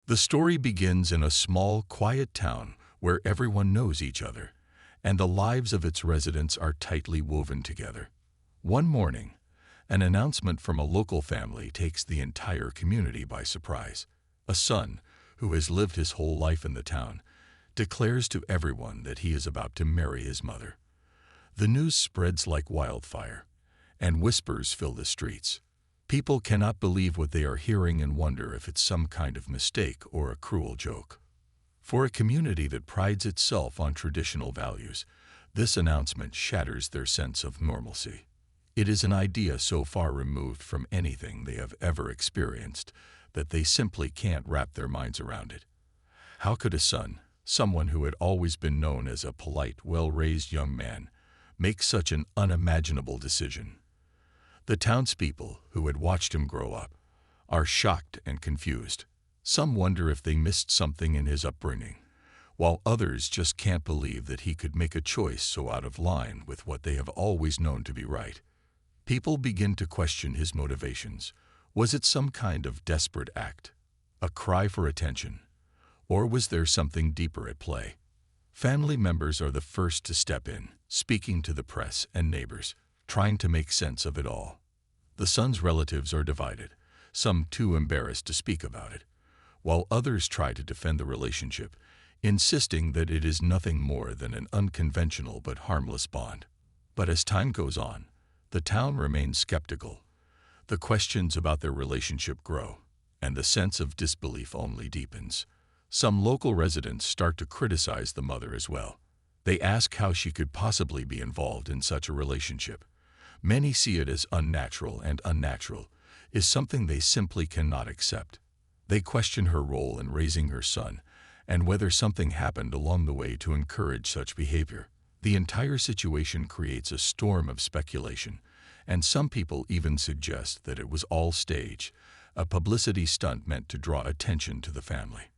The story begins in a small, quiet town where everyone knows each other, and the lives of its residents are tightly woven together. One morning, an announcement from a local family takes the entire community by surprise. A son, who has lived his whole life in the town, declares to everyone that he is about to marry his mother. The news spreads like wildfire, and whispers fill the streets. People cannot believe what they are hearing and wonder if it's some kind of mistake or a cruel joke. For a community that prides itself on traditional values, this announcement shatters their sense of normalcy. It is an idea so far removed from anything they have ever experienced that they simply can't wrap their minds around it. How could a son, someone who had always been known as a polite, well-raised young man, make such an unimaginable decision? The townspeople, who had watched him grow up, are shocked and confused. Some wonder if they missed something in his upbringing, while others just can't believe that he could make a choice so out of line with what they have always known to be right. People begin to question his motivations. Was it some kind of desperate act, a cry for attention, or was there something deeper at play? Family members are the first to step in, speaking to the press and neighbors, trying to make sense of it all. The son's relatives are divided, some too embarrassed to speak about it, while others try to defend the relationship, insisting that it is nothing more than an unconventional but harmless bond. But as time goes on, the town remains skeptical. The questions about their relationship grow, and the sense of disbelief only deepens. Some local residents start to criticize the mother as well. They ask how she could possibly be involved in such a relationship. Many see it as unnatural, and unnatural is something they simply cannot accept. They question her role in raising her son and whether something happened along the way to encourage such behavior. The entire situation creates a storm of speculation, and some people even suggest that it was all stage, a publicity stunt meant to draw attention to the family.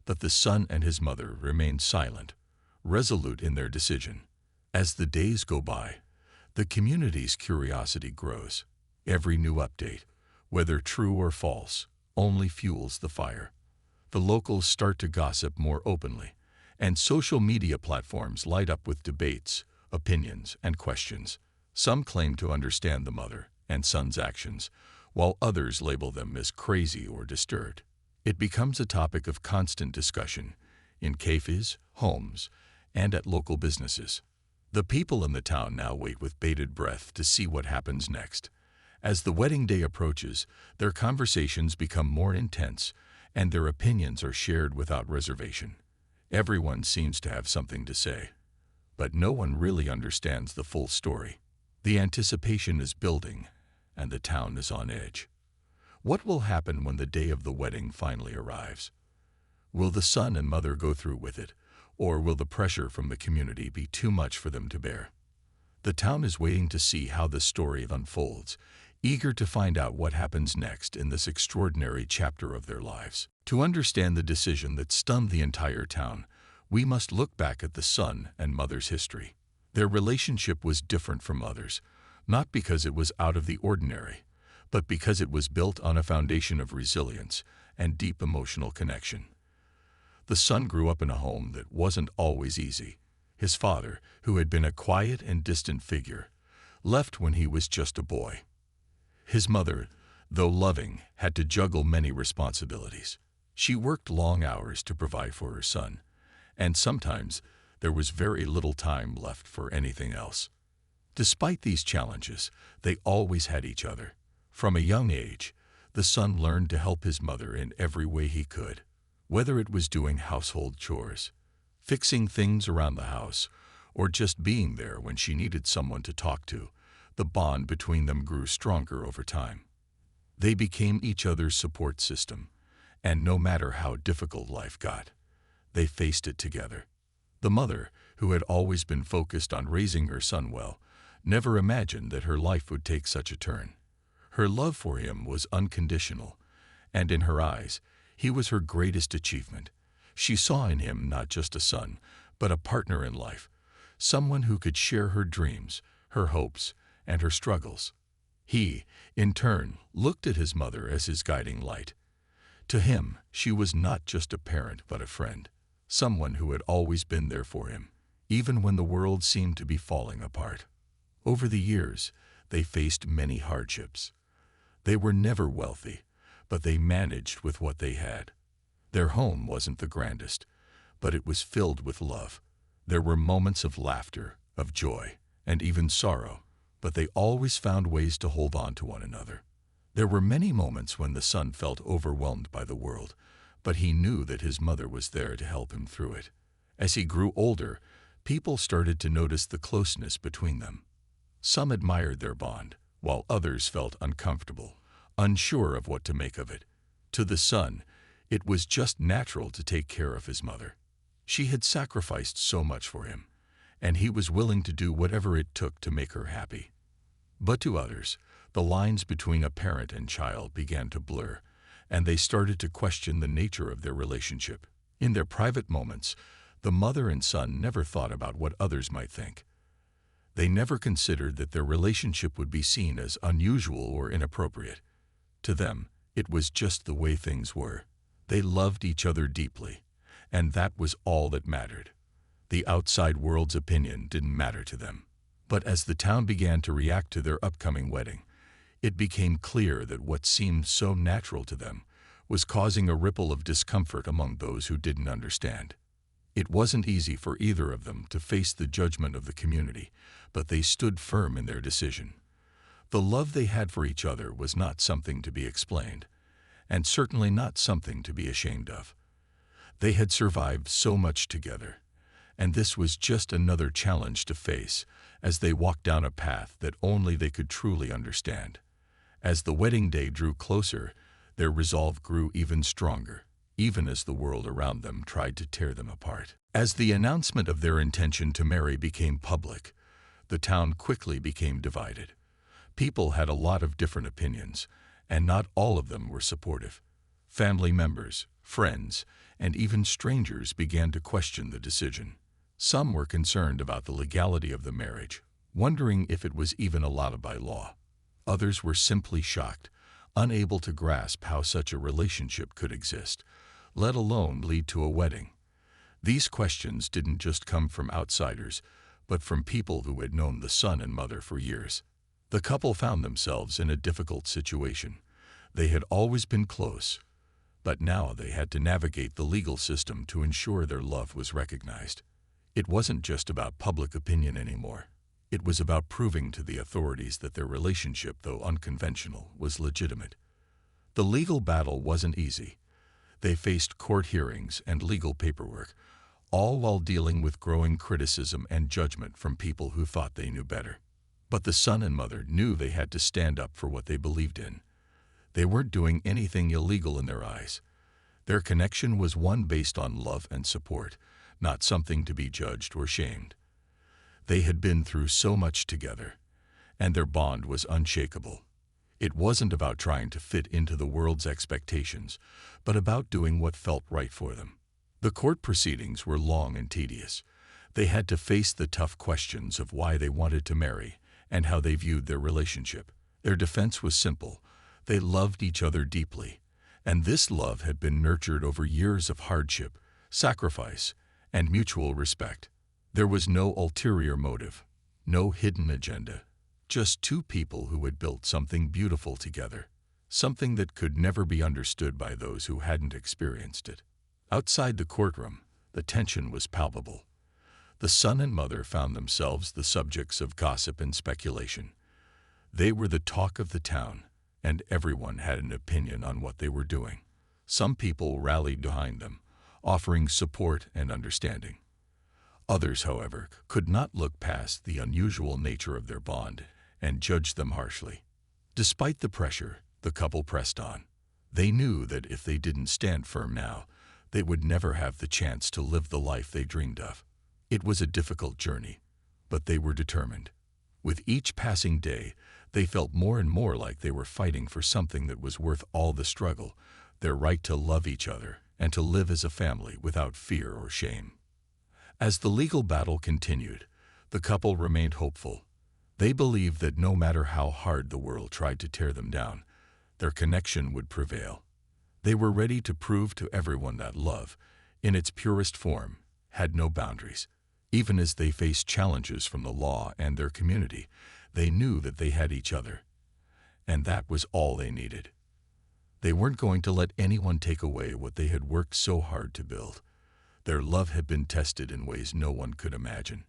But the son and his mother remain silent, resolute in their decision. As the days go by, the community's curiosity grows. Every new update, whether true or false, only fuels the fire. The locals start to gossip more openly, and social media platforms light up with debates, opinions, and questions. Some claim to understand the mother and son's actions, while others label them as crazy or disturbed. It becomes a topic of constant discussion in cafes, homes, and at local businesses. The people in the town now wait with bated breath to see what happens next. As the wedding day approaches, their conversations become more intense, and their opinions are shared without reservation. Everyone seems to have something to say, but no one really understands the full story. The anticipation is building, and the town is on edge. What will happen when the day of the wedding finally arrives? Will the son and mother go through with it, or will the pressure from the community be too much for them to bear? The town is waiting to see how the story unfolds, eager to find out what happens next in this extraordinary chapter of their lives. To understand the decision that stunned the entire town, we must look back at the son and mother's history. Their relationship was different from others, not because it was out of the ordinary, but because it was built on a foundation of resilience and deep emotional connection. The son grew up in a home that wasn't always easy. His father, who had been a quiet and distant figure, left when he was just a boy. His mother, though loving, had to juggle many responsibilities. She worked long hours to provide for her son, and sometimes there was very little time left for anything else. Despite these challenges, they always had each other. From a young age, the son learned to help his mother in every way he could. Whether it was doing household chores, fixing things around the house, or just being there when she needed someone to talk to, the bond between them grew stronger over time. They became each other's support system, and no matter how difficult life got, they faced it together. The mother, who had always been focused on raising her son well, never imagined that her life would take such a turn. Her love for him was unconditional, and in her eyes, he was her greatest achievement. She saw in him not just a son, but a partner in life, someone who could share her dreams, her hopes, and her struggles. He, in turn, looked at his mother as his guiding light, To him, she was not just a parent but a friend, someone who had always been there for him, even when the world seemed to be falling apart. Over the years, they faced many hardships. They were never wealthy, but they managed with what they had. Their home wasn't the grandest, but it was filled with love. There were moments of laughter, of joy, and even sorrow, but they always found ways to hold on to one another. There were many moments when the son felt overwhelmed by the world, but he knew that his mother was there to help him through it. As he grew older, people started to notice the closeness between them. Some admired their bond, while others felt uncomfortable, unsure of what to make of it. To the son, it was just natural to take care of his mother. She had sacrificed so much for him, and he was willing to do whatever it took to make her happy. But to others, the lines between a parent and child began to blur, and they started to question the nature of their relationship. In their private moments, the mother and son never thought about what others might think. They never considered that their relationship would be seen as unusual or inappropriate. To them, it was just the way things were. They loved each other deeply, and that was all that mattered. The outside world's opinion didn't matter to them. But as the town began to react to their upcoming wedding, it became clear that what seemed so natural to them was causing a ripple of discomfort among those who didn't understand. It wasn't easy for either of them to face the judgment of the community, but they stood firm in their decision. The love they had for each other was not something to be explained, and certainly not something to be ashamed of. They had survived so much together, and this was just another challenge to face as they walked down a path that only they could truly understand. As the wedding day drew closer, their resolve grew even stronger, even as the world around them tried to tear them apart. As the announcement of their intention to marry became public, the town quickly became divided. People had a lot of different opinions, and not all of them were supportive. Family members, friends, and even strangers began to question the decision. Some were concerned about the legality of the marriage, wondering if it was even allowed by law. Others were simply shocked, unable to grasp how such a relationship could exist, let alone lead to a wedding. These questions didn't just come from outsiders, but from people who had known the son and mother for years. The couple found themselves in a difficult situation. They had always been close, but now they had to navigate the legal system to ensure their love was recognized. It wasn't just about public opinion anymore. It was about proving to the authorities that their relationship, though unconventional, was legitimate. The legal battle wasn't easy. They faced court hearings and legal paperwork, all while dealing with growing criticism and judgment from people who thought they knew better. But the son and mother knew they had to stand up for what they believed in. They weren't doing anything illegal in their eyes. Their connection was one based on love and support, not something to be judged or shamed. They had been through so much together, and their bond was unshakable. It wasn't about trying to fit into the world's expectations, but about doing what felt right for them. The court proceedings were long and tedious. They had to face the tough questions of why they wanted to marry and how they viewed their relationship. Their defense was simple. They loved each other deeply, and this love had been nurtured over years of hardship, sacrifice, and mutual respect. There was no ulterior motive, no hidden agenda, just two people who had built something beautiful together, something that could never be understood by those who hadn't experienced it. Outside the courtroom, the tension was palpable. The son and mother found themselves the subjects of gossip and speculation. They were the talk of the town, and everyone had an opinion on what they were doing. Some people rallied behind them, offering support and understanding. Others, however, could not look past the unusual nature of their bond and judged them harshly. Despite the pressure, the couple pressed on. They knew that if they didn't stand firm now, they would never have the chance to live the life they dreamed of. It was a difficult journey, but they were determined. With each passing day, they felt more and more like they were fighting for something that was worth all the struggle, their right to love each other and to live as a family without fear or shame. As the legal battle continued, the couple remained hopeful. They believed that no matter how hard the world tried to tear them down, their connection would prevail. They were ready to prove to everyone that love, in its purest form, had no boundaries. Even as they faced challenges from the law and their community, they knew that they had each other. And that was all they needed. They weren't going to let anyone take away what they had worked so hard to build. Their love had been tested in ways no one could imagine.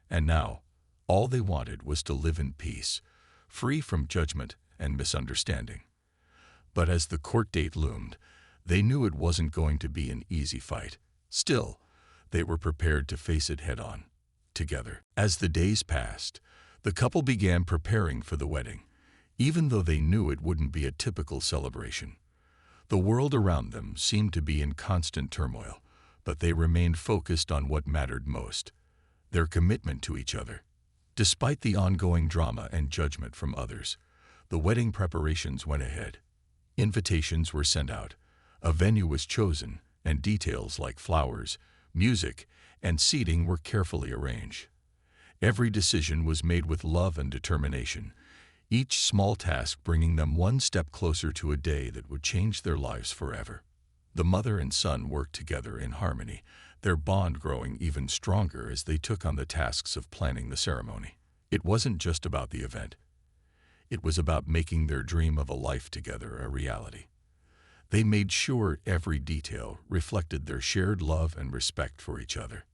And now, all they wanted was to live in peace, free from judgment and misunderstanding. But as the court date loomed, they knew it wasn't going to be an easy fight. Still, they were prepared to face it head-on, together. As the days passed, the couple began preparing for the wedding, even though they knew it wouldn't be a typical celebration. The world around them seemed to be in constant turmoil, but they remained focused on what mattered most: their commitment to each other. Despite the ongoing drama and judgment from others, the wedding preparations went ahead. Invitations were sent out, a venue was chosen, and details like flowers, music, and seating were carefully arranged. Every decision was made with love and determination, each small task bringing them one step closer to a day that would change their lives forever. The mother and son worked together in harmony, their bond growing even stronger as they took on the tasks of planning the ceremony. It wasn't just about the event. It was about making their dream of a life together a reality. They made sure every detail reflected their shared love and respect for each other.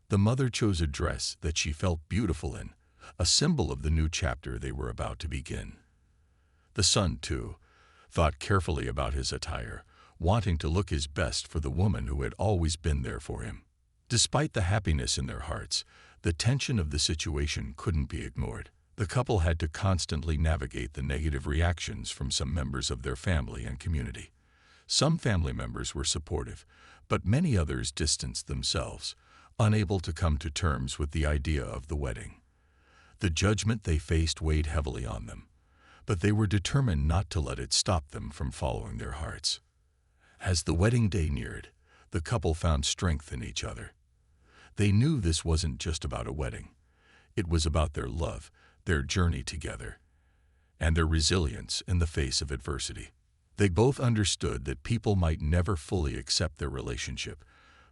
The mother chose a dress that she felt beautiful in, a symbol of the new chapter they were about to begin. The son, too, thought carefully about his attire, wanting to look his best for the woman who had always been there for him. Despite the happiness in their hearts, the tension of the situation couldn't be ignored. The couple had to constantly navigate the negative reactions from some members of their family and community. Some family members were supportive, but many others distanced themselves, unable to come to terms with the idea of the wedding. The judgment they faced weighed heavily on them, but they were determined not to let it stop them from following their hearts. As the wedding day neared, the couple found strength in each other. They knew this wasn't just about a wedding. It was about their love, their journey together, and their resilience in the face of adversity. They both understood that people might never fully accept their relationship,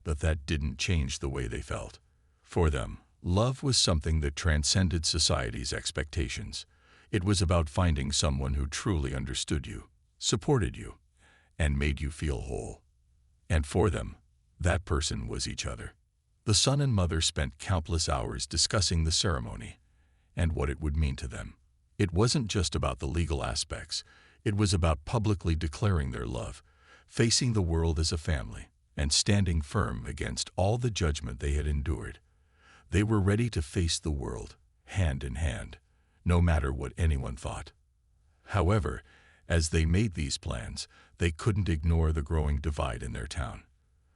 but that didn't change the way they felt. For them, love was something that transcended society's expectations. It was about finding someone who truly understood you, supported you, and made you feel whole. And for them, that person was each other. The son and mother spent countless hours discussing the ceremony and what it would mean to them. It wasn't just about the legal aspects. It was about publicly declaring their love, facing the world as a family, and standing firm against all the judgment they had endured. They were ready to face the world, hand in hand, no matter what anyone thought. However, as they made these plans, they couldn't ignore the growing divide in their town.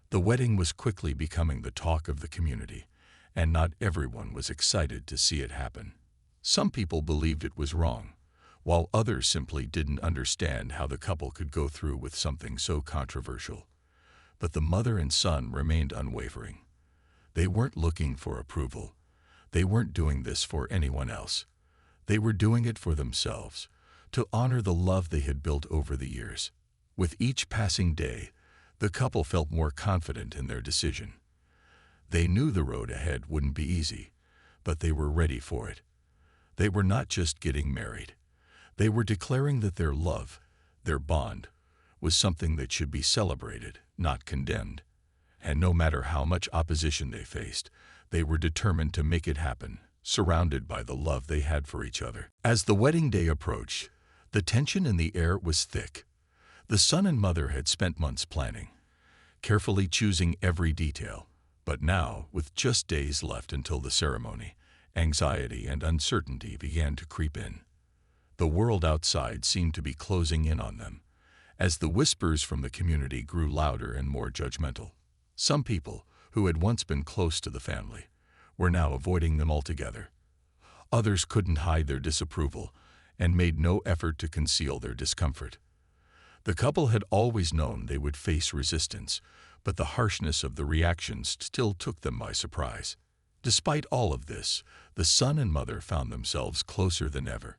The wedding was quickly becoming the talk of the community, and not everyone was excited to see it happen. Some people believed it was wrong, while others simply didn't understand how the couple could go through with something so controversial. But the mother and son remained unwavering. They weren't looking for approval. They weren't doing this for anyone else. They were doing it for themselves, to honor the love they had built over the years. With each passing day, the couple felt more confident in their decision. They knew the road ahead wouldn't be easy, but they were ready for it. They were not just getting married. They were declaring that their love, their bond, was something that should be celebrated, not condemned. And no matter how much opposition they faced, they were determined to make it happen, surrounded by the love they had for each other. As the wedding day approached, the tension in the air was thick. The son and mother had spent months planning, carefully choosing every detail. But now, with just days left until the ceremony, anxiety and uncertainty began to creep in. The world outside seemed to be closing in on them, as the whispers from the community grew louder and more judgmental. Some people, who had once been close to the family, were now avoiding them altogether. Others couldn't hide their disapproval and made no effort to conceal their discomfort. The couple had always known they would face resistance, but the harshness of the reactions still took them by surprise. Despite all of this, the son and mother found themselves closer than ever.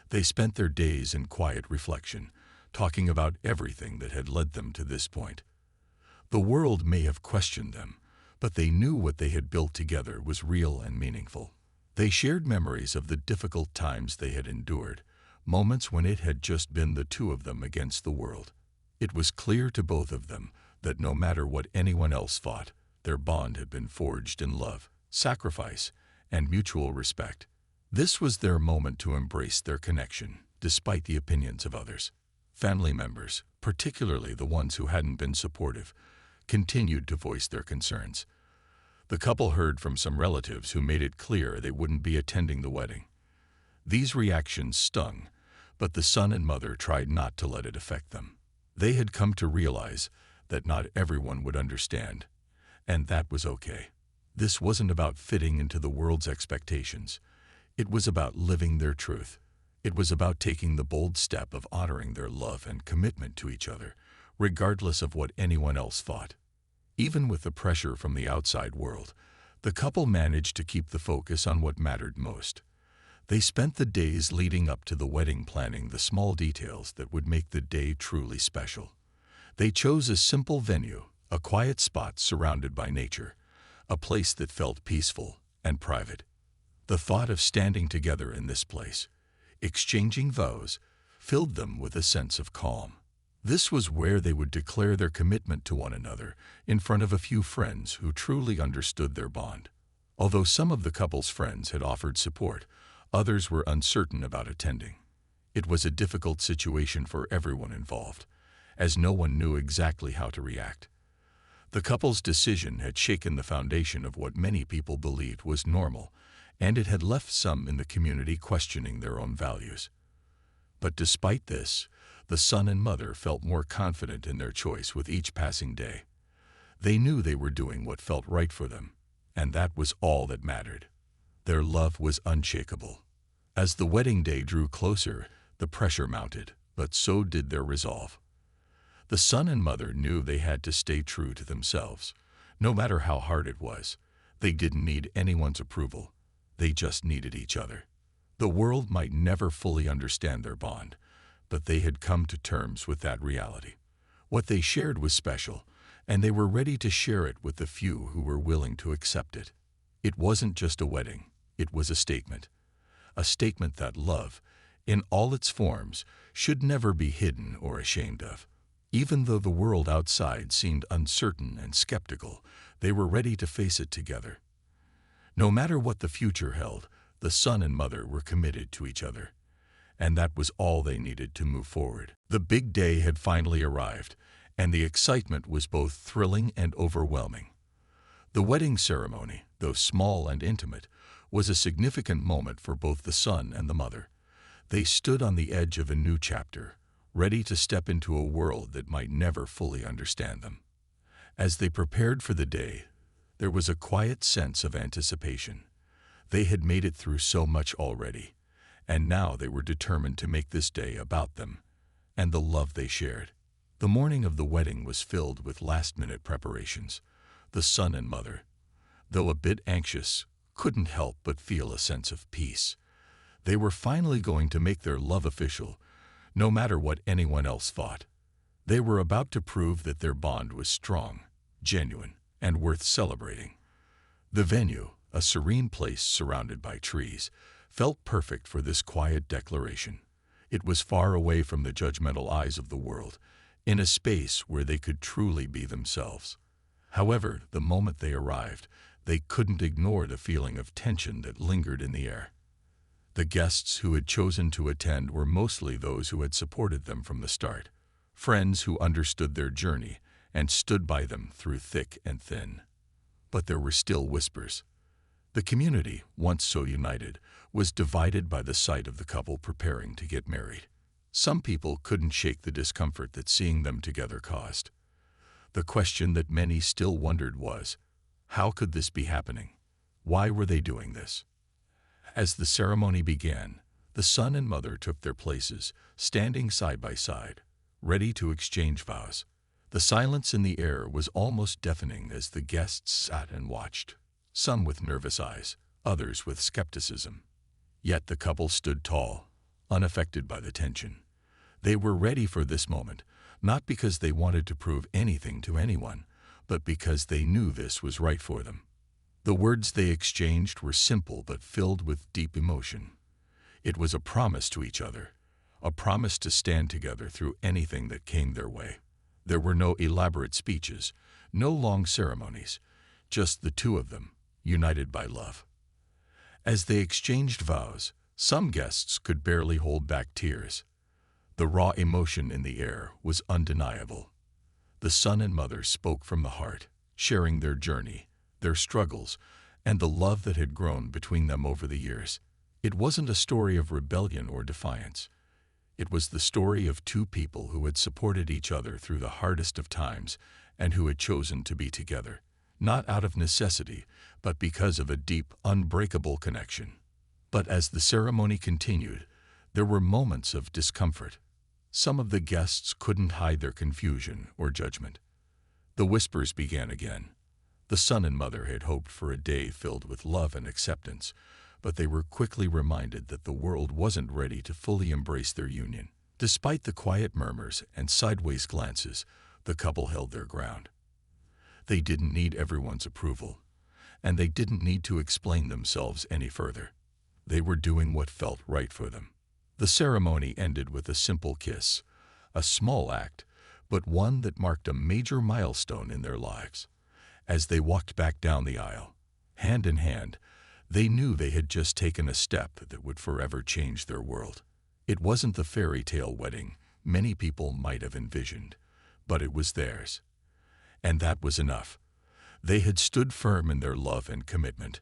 They spent their days in quiet reflection, talking about everything that had led them to this point. The world may have questioned them, but they knew what they had built together was real and meaningful. They shared memories of the difficult times they had endured, moments when it had just been the two of them against the world. It was clear to both of them that no matter what anyone else thought, their bond had been forged in love, sacrifice, and mutual respect. This was their moment to embrace their connection, despite the opinions of others. Family members, particularly the ones who hadn't been supportive, continued to voice their concerns. The couple heard from some relatives who made it clear they wouldn't be attending the wedding. These reactions stung, but the son and mother tried not to let it affect them. They had come to realize that not everyone would understand, and that was okay. This wasn't about fitting into the world's expectations. It was about living their truth. It was about taking the bold step of honoring their love and commitment to each other, regardless of what anyone else thought. Even with the pressure from the outside world, the couple managed to keep the focus on what mattered most. They spent the days leading up to the wedding planning the small details that would make the day truly special. They chose a simple venue, a quiet spot surrounded by nature, a place that felt peaceful and private. The thought of standing together in this place, exchanging vows, filled them with a sense of calm. This was where they would declare their commitment to one another in front of a few friends who truly understood their bond. Although some of the couple's friends had offered support, others were uncertain about attending. It was a difficult situation for everyone involved, as no one knew exactly how to react. The couple's decision had shaken the foundation of what many people believed was normal, and it had left some in the community questioning their own values. But despite this, the son and mother felt more confident in their choice with each passing day. They knew they were doing what felt right for them, and that was all that mattered. Their love was unshakable. As the wedding day drew closer, the pressure mounted, but so did their resolve. The son and mother knew they had to stay true to themselves. No matter how hard it was, they didn't need anyone's approval. They just needed each other. The world might never fully understand their bond, but they had come to terms with that reality. What they shared was special, and they were ready to share it with the few who were willing to accept it. It wasn't just a wedding, it was a statement. A statement that love, in all its forms, should never be hidden or ashamed of. Even though the world outside seemed uncertain and skeptical, they were ready to face it together. No matter what the future held, the son and mother were committed to each other, and that was all they needed to move forward. The big day had finally arrived, and the excitement was both thrilling and overwhelming. The wedding ceremony, though small and intimate, was a significant moment for both the son and the mother. They stood on the edge of a new chapter, ready to step into a world that might never fully understand them. As they prepared for the day, there was a quiet sense of anticipation. They had made it through so much already, and now they were determined to make this day about them and the love they shared. The morning of the wedding was filled with last-minute preparations. The son and mother, though a bit anxious, couldn't help but feel a sense of peace. They were finally going to make their love official, no matter what anyone else thought. They were about to prove that their bond was strong, genuine, and worth celebrating. The venue, a serene place surrounded by trees, felt perfect for this quiet declaration. It was far away from the judgmental eyes of the world, in a space where they could truly be themselves. However, the moment they arrived, they couldn't ignore the feeling of tension that lingered in the air. The guests who had chosen to attend were mostly those who had supported them from the start, friends who understood their journey and stood by them through thick and thin. But there were still whispers. The community, once so united, was divided by the sight of the couple preparing to get married. Some people couldn't shake the discomfort that seeing them together caused. The question that many still wondered was, how could this be happening? Why were they doing this? As the ceremony began, the son and mother took their places, standing side by side, ready to exchange vows. The silence in the air was almost deafening as the guests sat and watched, some with nervous eyes, others with skepticism. Yet the couple stood tall, unaffected by the tension. They were ready for this moment, not because they wanted to prove anything to anyone, but because they knew this was right for them. The words they exchanged were simple but filled with deep emotion. It was a promise to each other, a promise to stand together through anything that came their way. There were no elaborate speeches, no long ceremonies, just the two of them, united by love. As they exchanged vows, some guests could barely hold back tears. The raw emotion in the air was undeniable. The son and mother spoke from the heart, sharing their journey, their struggles, and the love that had grown between them over the years. It wasn't a story of rebellion or defiance. It was the story of two people who had supported each other through the hardest of times and who had chosen to be together, not out of necessity, but because of a deep, unbreakable connection. But as the ceremony continued, there were moments of discomfort. Some of the guests couldn't hide their confusion or judgment. The whispers began again. The son and mother had hoped for a day filled with love and acceptance, but they were quickly reminded that the world wasn't ready to fully embrace their union. Despite the quiet murmurs and sideways glances, the couple held their ground. They didn't need everyone's approval, and they didn't need to explain themselves any further. They were doing what felt right for them. The ceremony ended with a simple kiss, a small act, but one that marked a major milestone in their lives. As they walked back down the aisle, hand in hand, they knew they had just taken a step that would forever change their world. It wasn't the fairy tale wedding many people might have envisioned, but it was theirs. And that was enough. They had stood firm in their love and commitment,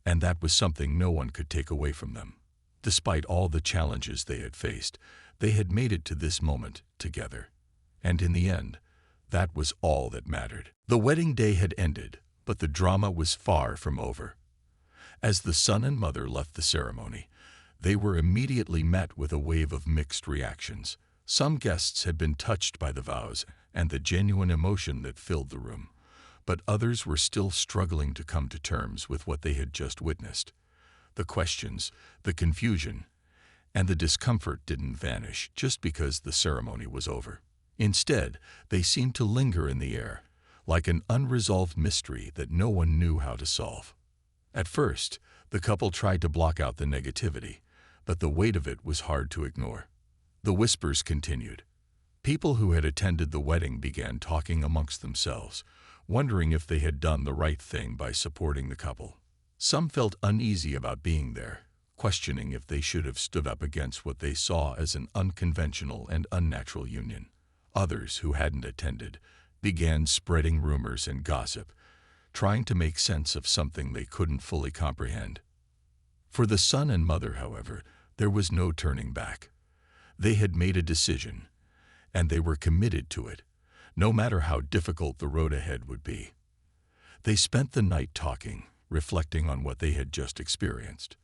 and that was something no one could take away from them. Despite all the challenges they had faced, they had made it to this moment together. And in the end, that was all that mattered. The wedding day had ended, but the drama was far from over. As the son and mother left the ceremony, they were immediately met with a wave of mixed reactions. Some guests had been touched by the vows and the genuine emotion that filled the room, but others were still struggling to come to terms with what they had just witnessed. The questions, the confusion, and the discomfort didn't vanish just because the ceremony was over. Instead, they seemed to linger in the air, like an unresolved mystery that no one knew how to solve. At first, the couple tried to block out the negativity, but the weight of it was hard to ignore. The whispers continued. People who had attended the wedding began talking amongst themselves, wondering if they had done the right thing by supporting the couple. Some felt uneasy about being there, questioning if they should have stood up against what they saw as an unconventional and unnatural union. Others, who hadn't attended, began spreading rumors and gossip, trying to make sense of something they couldn't fully comprehend. For the son and mother, however, there was no turning back. They had made a decision, and they were committed to it, no matter how difficult the road ahead would be. They spent the night talking, reflecting on what they had just experienced.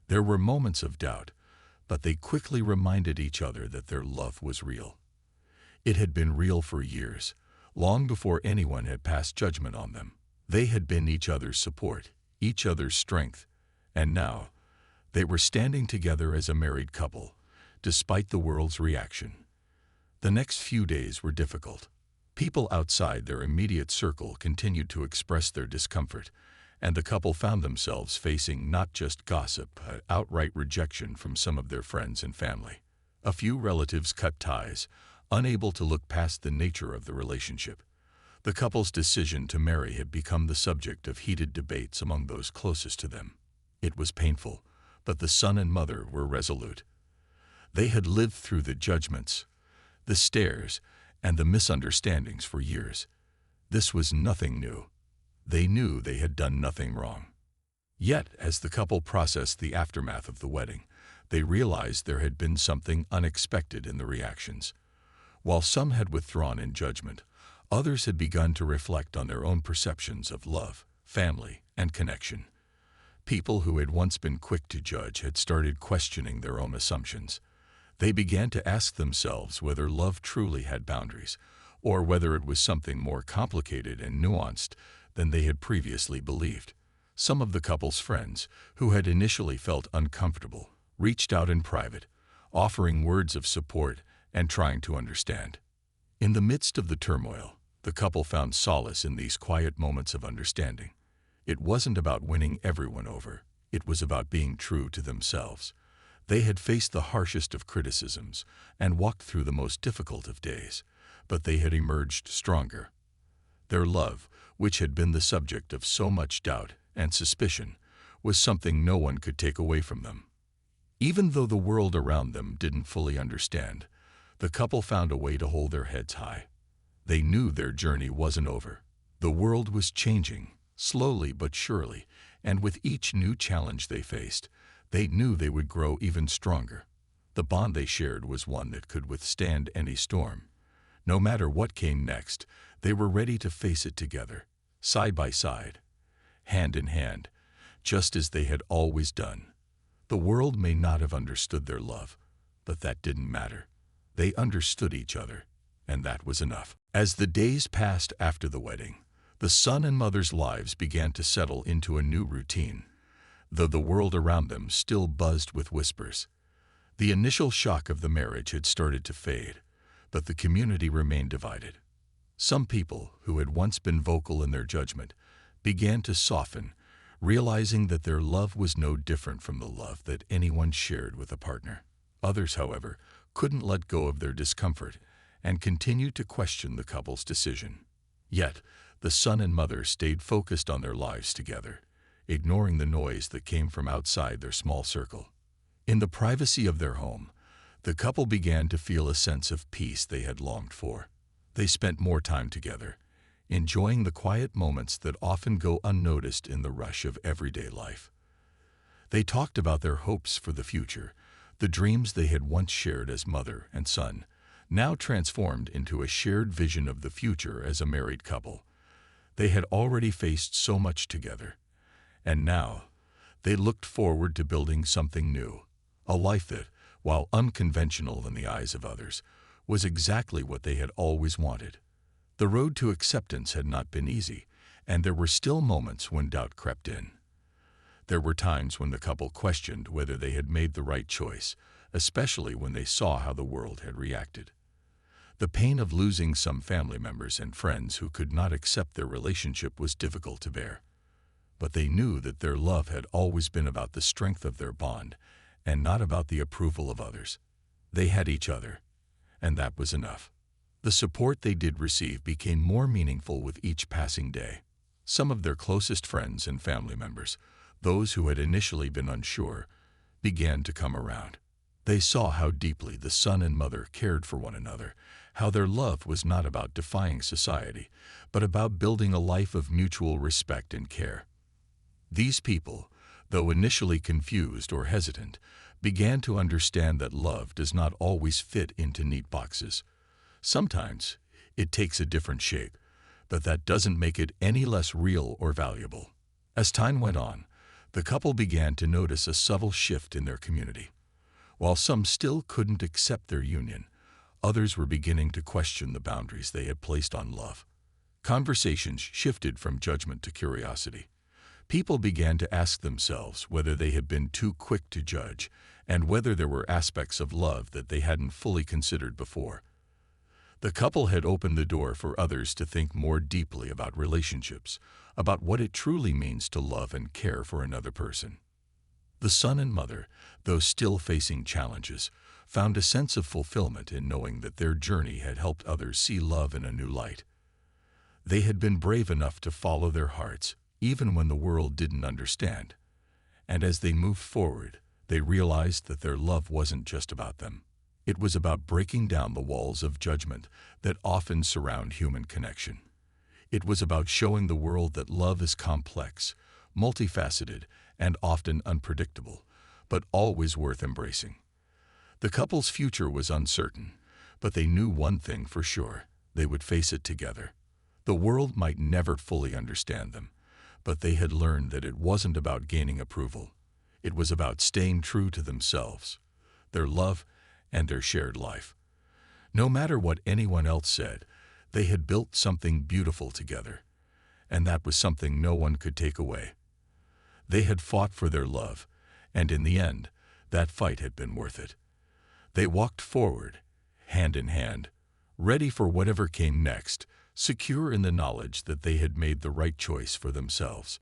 There were moments of doubt, but they quickly reminded each other that their love was real. It had been real for years, long before anyone had passed judgment on them. They had been each other's support, each other's strength, and now they were standing together as a married couple, despite the world's reaction. The next few days were difficult. People outside their immediate circle continued to express their discomfort, and the couple found themselves facing not just gossip, but outright rejection from some of their friends and family. A few relatives cut ties, unable to look past the nature of the relationship. The couple's decision to marry had become the subject of heated debates among those closest to them. It was painful, but the son and mother were resolute. They had lived through the judgments, the stares, and the misunderstandings for years. This was nothing new. They knew they had done nothing wrong. Yet, as the couple processed the aftermath of the wedding, they realized there had been something unexpected in the reactions. While some had withdrawn in judgment, others had begun to reflect on their own perceptions of love, family, and connection. People who had once been quick to judge had started questioning their own assumptions. They began to ask themselves whether love truly had boundaries, or whether it was something more complicated and nuanced than they had previously believed. Some of the couple's friends, who had initially felt uncomfortable, reached out in private, offering words of support and trying to understand. In the midst of the turmoil, the couple found solace in these quiet moments of understanding. It wasn't about winning everyone over. It was about being true to themselves. They had faced the harshest of criticisms and walked through the most difficult of days, but they had emerged stronger. Their love, which had been the subject of so much doubt and suspicion, was something no one could take away from them. Even though the world around them didn't fully understand, the couple found a way to hold their heads high. They knew their journey wasn't over. The world was changing, slowly but surely, and with each new challenge they faced, they knew they would grow even stronger. The bond they shared was one that could withstand any storm. No matter what came next, they were ready to face it together, side by side, hand in hand, just as they had always done. The world may not have understood their love, but that didn't matter. They understood each other, and that was enough. As the days passed after the wedding, the son and mother's lives began to settle into a new routine, though the world around them still buzzed with whispers. The initial shock of the marriage had started to fade, but the community remained divided. Some people, who had once been vocal in their judgment, began to soften, realizing that their love was no different from the love that anyone shared with a partner. Others, however, couldn't let go of their discomfort and continued to question the couple's decision. Yet, the son and mother stayed focused on their lives together, ignoring the noise that came from outside their small circle. In the privacy of their home, the couple began to feel a sense of peace they had longed for. They spent more time together, enjoying the quiet moments that often go unnoticed in the rush of everyday life. They talked about their hopes for the future, the dreams they had once shared as mother and son, now transformed into a shared vision of the future as a married couple. They had already faced so much together, and now they looked forward to building something new, a life that, while unconventional in the eyes of others, was exactly what they had always wanted. The road to acceptance had not been easy, and there were still moments when doubt crept in. There were times when the couple questioned whether they had made the right choice, especially when they saw how the world had reacted. The pain of losing some family members and friends who could not accept their relationship was difficult to bear. But they knew that their love had always been about the strength of their bond and not about the approval of others. They had each other, and that was enough. The support they did receive became more meaningful with each passing day. Some of their closest friends and family members, those who had initially been unsure, began to come around. They saw how deeply the son and mother cared for one another, how their love was not about defying society, but about building a life of mutual respect and care. These people, though initially confused or hesitant, began to understand that love does not always fit into neat boxes. Sometimes it takes a different shape, but that doesn't make it any less real or valuable. As time went on, the couple began to notice a subtle shift in their community. While some still couldn't accept their union, others were beginning to question the boundaries they had placed on love. Conversations shifted from judgment to curiosity. People began to ask themselves whether they had been too quick to judge and whether there were aspects of love that they hadn't fully considered before. The couple had opened the door for others to think more deeply about relationships, about what it truly means to love and care for another person. The son and mother, though still facing challenges, found a sense of fulfillment in knowing that their journey had helped others see love in a new light. They had been brave enough to follow their hearts, even when the world didn't understand. And as they moved forward, they realized that their love wasn't just about them. It was about breaking down the walls of judgment that often surround human connection. It was about showing the world that love is complex, multifaceted, and often unpredictable, but always worth embracing. The couple's future was uncertain, but they knew one thing for sure: they would face it together. The world might never fully understand them, but they had learned that it wasn't about gaining approval. It was about staying true to themselves, their love, and their shared life. No matter what anyone else said, they had built something beautiful together, and that was something no one could take away. They had fought for their love, and in the end, that fight had been worth it. They walked forward, hand in hand, ready for whatever came next, secure in the knowledge that they had made the right choice for themselves.